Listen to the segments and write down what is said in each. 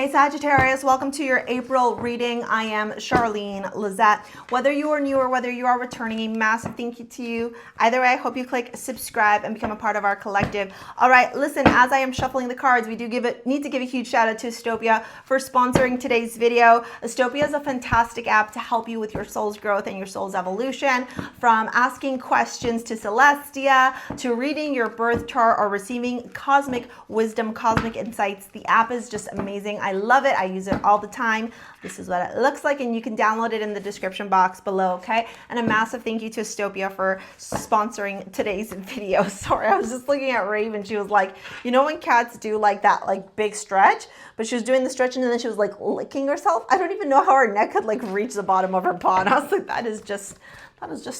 Hey Sagittarius, welcome to your April reading. I am Charlene Lizette. Whether you are new or whether you are returning, a massive thank you to you. Either way, I hope you click subscribe and become a part of our collective. All right, listen, as I am shuffling the cards, we do need to give a huge shout out to Astopia for sponsoring today's video. Astopia is a fantastic app to help you with your soul's growth and your soul's evolution. From asking questions to Celestia, to reading your birth chart or receiving cosmic wisdom, cosmic insights. The app is just amazing. I love it. I use it all the time. This is what it looks like, and you can download it in the description box below, okay? And a massive thank you to Astopia for sponsoring today's video. Sorry, I was just looking at Raven. She was like, you know when cats do like that like big stretch, but she was doing the stretch and then she was like licking herself. I don't even know how her neck could like reach the bottom of her paw. And I was like, that is just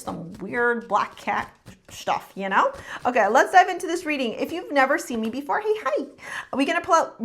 some weird black cat stuff, you know? Okay, let's dive into this reading. If you've never seen me before, hey, hi. We're gonna pull out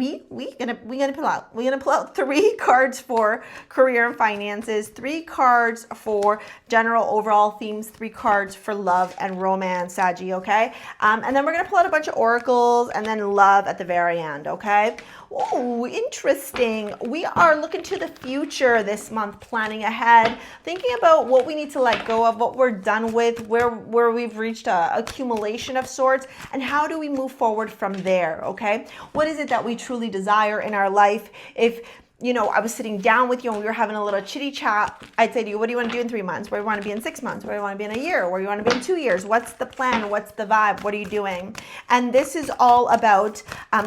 3 cards for career and finances, 3 cards for general overall themes, 3 cards for love and romance, Saggy, okay? And then we're gonna pull out a bunch of oracles and then love at the very end, okay? Oh, interesting. We are looking to the future this month, planning ahead, thinking about what we need to let go of, what we're done with, where we've reached a accumulation of sorts, and how do we move forward from there, okay? What is it that we truly desire in our life? If you know, I was sitting down with you and we were having a little chitty chat, I'd say to you, what do you want to do in 3 months? Where do you want to be in 6 months? Where do you want to be in a year? Where do you want to be in 2 years? What's the plan? What's the vibe? What are you doing? And this is all about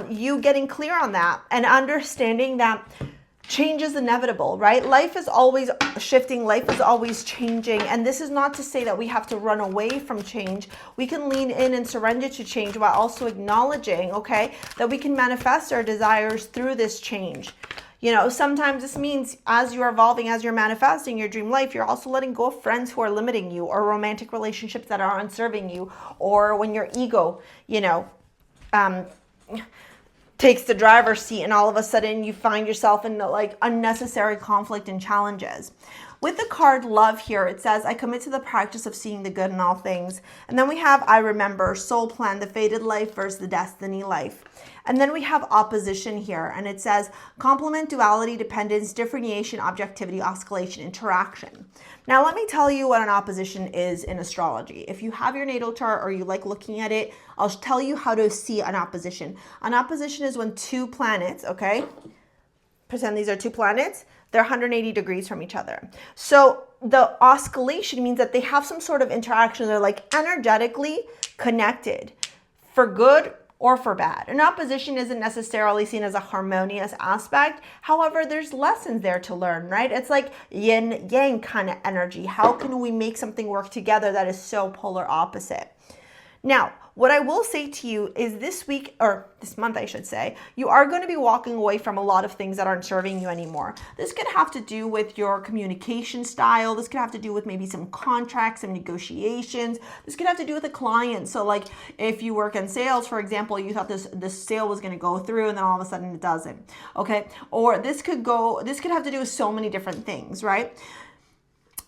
you getting clear on that and understanding that change is inevitable, right? Life is always shifting. Life is always changing. And this is not to say that we have to run away from change. We can lean in and surrender to change while also acknowledging, okay, that we can manifest our desires through this change. You know, sometimes this means as you're evolving, as you're manifesting your dream life, you're also letting go of friends who are limiting you, or romantic relationships that aren't serving you, or when your ego, you know, takes the driver's seat and all of a sudden you find yourself in like unnecessary conflict and challenges. With the card love here, it says, I commit to the practice of seeing the good in all things. And then we have, I remember, soul plan, the fated life versus the destiny life. And then we have opposition here, and it says complement, duality, dependence, differentiation, objectivity, oscillation, interaction. Now, let me tell you what an opposition is in astrology. If you have your natal chart or you like looking at it, I'll tell you how to see an opposition. An opposition is when 2 planets, okay? Pretend these are 2 planets. They're 180 degrees from each other. So the oscillation means that they have some sort of interaction. They're like energetically connected for good or for bad. An opposition isn't necessarily seen as a harmonious aspect. However, there's lessons there to learn, right? It's like yin yang kind of energy. How can we make something work together that is so polar opposite? Now, what I will say to you is this week, or this month I should say, you are going to be walking away from a lot of things that aren't serving you anymore. This could have to do with your communication style. This could have to do with maybe some contracts, some negotiations. This could have to do with a client. So like if you work in sales, for example, you thought this sale was going to go through and then all of a sudden it doesn't. Okay. Or this could have to do with so many different things, right?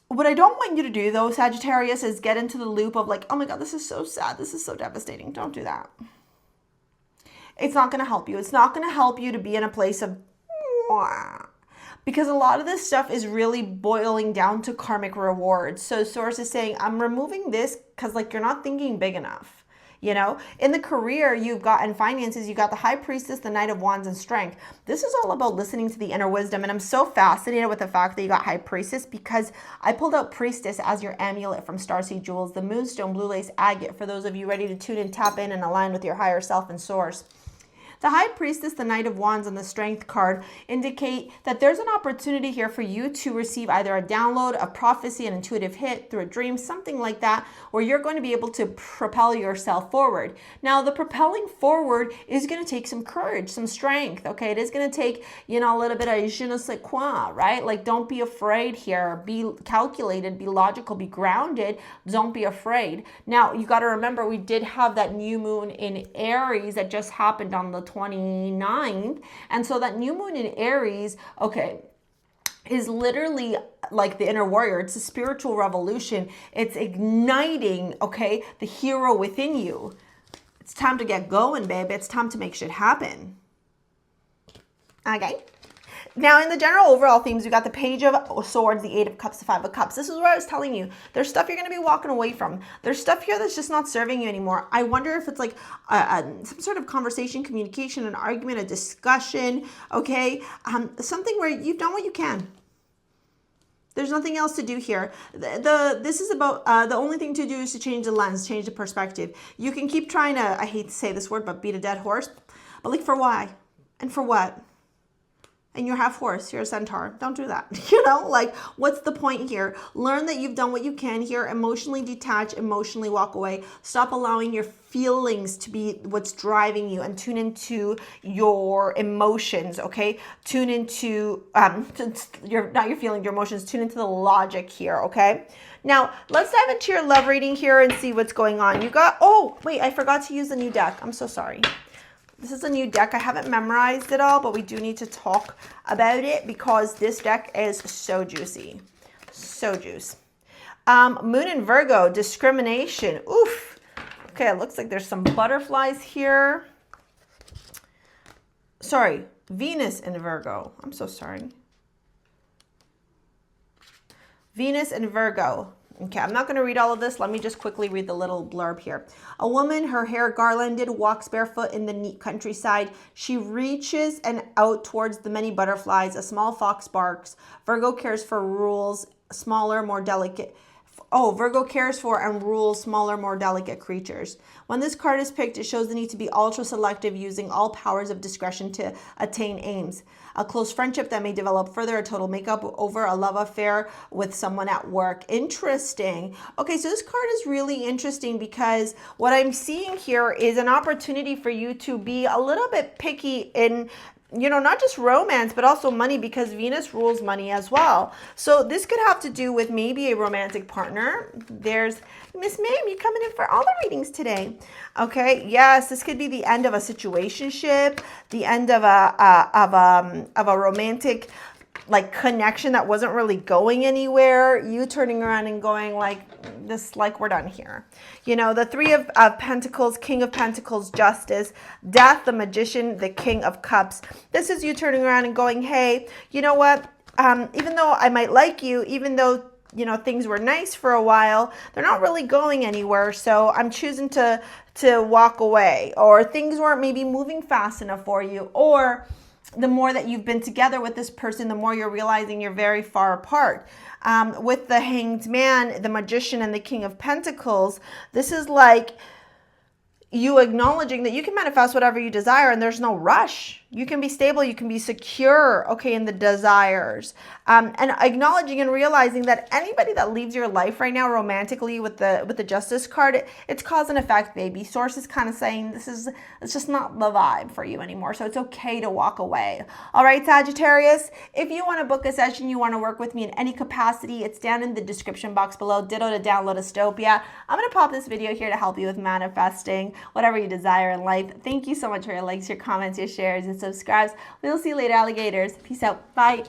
What I don't want you to do, though, Sagittarius, is get into the loop of like, oh my God, this is so sad. This is so devastating. Don't do that. It's not going to help you. It's not going to help you to be in a place of, because a lot of this stuff is really boiling down to karmic rewards. So Source is saying, I'm removing this because like you're not thinking big enough. You know, in the career you've got, and finances, you've got the High Priestess, the Knight of Wands, and Strength. This is all about listening to the inner wisdom. And I'm so fascinated with the fact that you got High Priestess because I pulled out Priestess as your amulet from StarSea Jewels, the Moonstone Blue Lace Agate, for those of you ready to tune in, tap in, and align with your higher self and source. The High Priestess, the Knight of Wands, and the Strength card indicate that there's an opportunity here for you to receive either a download, a prophecy, an intuitive hit through a dream, something like that, where you're going to be able to propel yourself forward. Now, the propelling forward is going to take some courage, some strength, okay? It is going to take, you know, a little bit of je ne sais quoi, right? Like, don't be afraid here. Be calculated, be logical, be grounded. Don't be afraid. Now, you got to remember, we did have that new moon in Aries that just happened on the 29th. And so that new moon in Aries, okay, is literally like the inner warrior. It's a spiritual revolution. It's igniting, okay, the hero within you. It's time to get going, babe. It's time to make shit happen. Okay. Now, in the general overall themes, we got the Page of Swords, the Eight of Cups, the Five of Cups. This is what I was telling you. There's stuff you're going to be walking away from. There's stuff here that's just not serving you anymore. I wonder if it's like some sort of conversation, communication, an argument, a discussion, okay? Something where you've done what you can. There's nothing else to do here. This is about, the only thing to do is to change the lens, change the perspective. You can keep trying to, I hate to say this word, but beat a dead horse. But like, for why? And for what? And you're half horse, you're a centaur. Don't do that. You know, like, what's the point here? Learn that you've done what you can here. Emotionally detach, emotionally walk away. Stop allowing your feelings to be what's driving you, and tune into your emotions, okay? Tune into, not your feelings, your emotions. Tune into the logic here, okay? Now, let's dive into your love reading here and see what's going on. You got, oh, wait, I forgot to use the new deck. I'm so sorry. This is a new deck. I haven't memorized it all, but we do need to talk about it because this deck is so juicy. So juice. Moon in Virgo, discrimination. Oof. Okay, it looks like there's some butterflies here. Sorry, Venus in Virgo. I'm so sorry. Venus in Virgo. Okay, I'm not going to read all of this. Let me just quickly read the little blurb here. A woman, her hair garlanded, walks barefoot in the neat countryside. She reaches and out towards the many butterflies. A small fox barks. Virgo cares for rules, smaller, more delicate. Oh, Virgo cares for and rules smaller, more delicate creatures. When this card is picked, it shows the need to be ultra selective, using all powers of discretion to attain aims. A close friendship that may develop further, a total makeup over, a love affair with someone at work. Interesting. Okay, so this card is really interesting because what I'm seeing here is an opportunity for you to be a little bit picky in, you know, not just romance, but also money, because Venus rules money as well. So this could have to do with maybe a romantic partner. There's Miss Ma'am, you coming in for all the readings today. Okay, yes, this could be the end of a situationship, the end of a romantic like connection that wasn't really going anywhere. You turning around and going like this, like, we're done here. You know, the Three of Pentacles, King of Pentacles, Justice, Death, the Magician, the King of Cups. This is you turning around and going, hey, you know what? Even though I might like you, even though, you know, things were nice for a while, they're not really going anywhere. So I'm choosing to walk away, or things weren't maybe moving fast enough for you, or the more that you've been together with this person, the more you're realizing you're very far apart. With the Hanged Man, the Magician, and the King of Pentacles, this is like you acknowledging that you can manifest whatever you desire and there's no rush. You can be stable, you can be secure, okay, in the desires. And acknowledging and realizing that anybody that leaves your life right now romantically with the Justice card, it's cause and effect, baby. Source is kind of saying it's just not the vibe for you anymore. So it's okay to walk away. All right, Sagittarius, if you want to book a session, you want to work with me in any capacity, it's down in the description box below. Ditto to download Astopia. I'm going to pop this video here to help you with manifesting whatever you desire in life. Thank you so much for your likes, your comments, your shares, and subscribes. We'll see you later, alligators. Peace out. Bye.